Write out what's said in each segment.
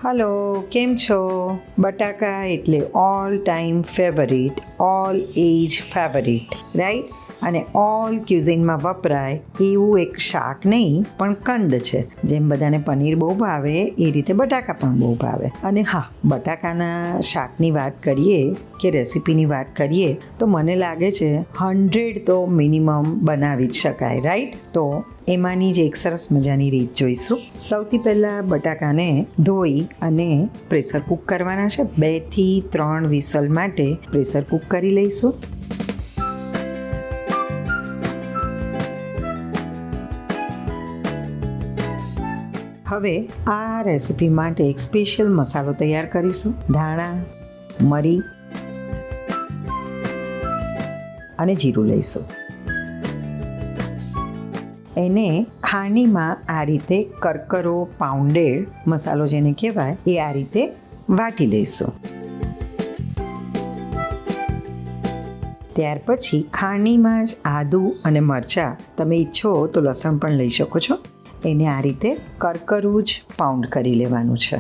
Hello, કેમ છો? બટાકા એટલે ઓલ ટાઈમ ફેવરિટ, ઓલ એજ ફેવરિટ, રાઈટ? અને ઓલ ક્યુઝિનમાં વપરાય એવું એક શાક નહીં પણ કંદ છે. જેમ બધાને પનીર બહુ ભાવે એ રીતે બટાકા પણ બહુ ભાવે. અને હા, બટાકાના શાકની વાત કરીએ કે રેસીપીની વાત કરીએ તો મને લાગે છે 100 તો મિનિમમ બનાવી જ શકાય, રાઈટ? તો એમાંની જ એક સરસ મજાની રીત જોઈશું. સૌથી પહેલાં બટાકાને ધોઈ અને પ્રેશર કૂક કરવાના છે. 2 થી 3 વિસલ માટે પ્રેશર કૂક કરી લઈશું. હવે આ રેસીપી માટે એક સ્પેશિયલ મસાલો તૈયાર કરીશું. ધાણા, મરી અને જીરું લઈશું. એને ખાંડણીમાં આ રીતે કરકરો પાઉન્ડેડ મસાલો જેને કહેવાય એ આ રીતે વાટી લઈશું. ત્યાર પછી ખાંડણીમાં જ આદું અને મરચાં, તમે ઈચ્છો તો લસણ પણ લઈ શકો છો, એને આ રીતે કરકરું જ પાઉન્ડ કરી લેવાનું છે.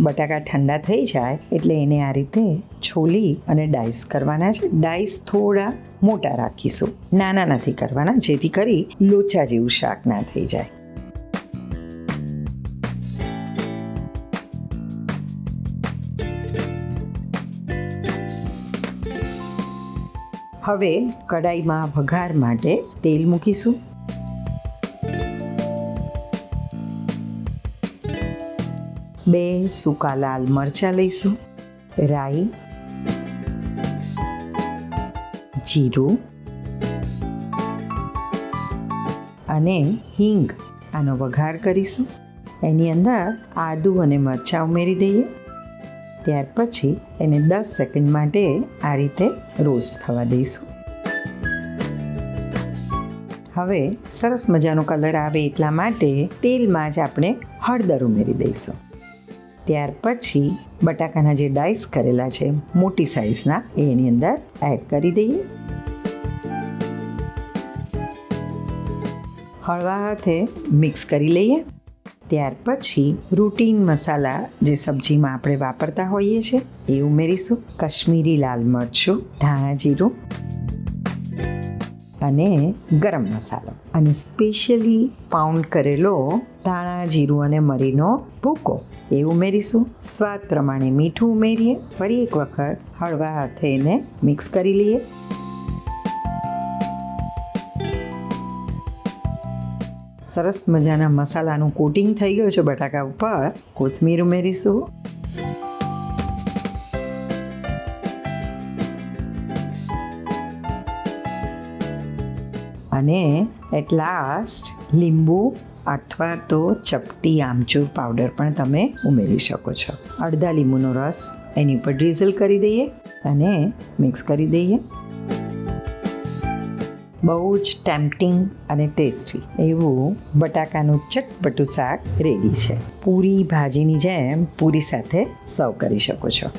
બટાકા ઠંડા થઈ જાય એટલે એને આ રીતે છોલી અને ડાઈસ કરવાના છે. ડાઈસ થોડા મોટા રાખીશું, નાના નથી કરવાના, જેથી કરી લોચા જેવું શાક ના થઈ જાય. હવે કડાઈમાં વઘાર માટે તેલ મૂકીશું. બે સૂકા લાલ મરચાં લઈશું, રાઈ, જીરું અને હિંગ. આનો વઘાર કરીશું. એની અંદર આદું અને મરચાં ઉમેરી દઈએ. ત્યાર પછી એને 10 સેકન્ડ માટે આ રીતે રોસ્ટ થવા દઈશું. હવે સરસ મજાનો કલર આવે એટલા માટે તેલમાં જ આપણે હળદર ઉમેરી દઈશું. ત્યાર પછી બટાકાના જે ડાઈસ કરેલા છે મોટી સાઇઝના એ એની અંદર એડ કરી દઈએ. હળવા હાથે મિક્સ કરી લઈએ. ત્યાર પછી રૂટીન મસાલા જે સબ્જીમાં આપણે વાપરતા હોઈએ છીએ એ ઉમેરીશું. કશ્મીરી લાલ મરચું, ધાણા જીરું અને ગરમ મસાલો અને સ્પેશિયલી પાઉન્ડ કરેલો ધાણા જીરું અને મરીનો ભૂકો એ ઉમેરીશું. સ્વાદ પ્રમાણે મીઠું ઉમેરીએ. ફરી એક વખત હળવા હાથે એને મિક્સ કરી લઈએ. સરસ મજાના મસાલાનું કોટિંગ થઈ ગયું છે બટાકા ઉપર. કોથમીર ઉમેરીશું. અને એટ લાસ્ટ લીંબુ અથવા તો ચપટી આમચૂર પાવડર પણ તમે ઉમેરી શકો છો. અડધા લીંબુનો રસ એની પર ડ્રીઝલ કરી દઈએ અને મિક્સ કરી દઈએ. બહુ જ ટેમ્પટિંગ અને ટેસ્ટી એવું બટાકાનું ચટપટું શાક રેડી છે. પૂરી ભાજીની જેમ પૂરી સાથે સર્વ કરી શકો છો.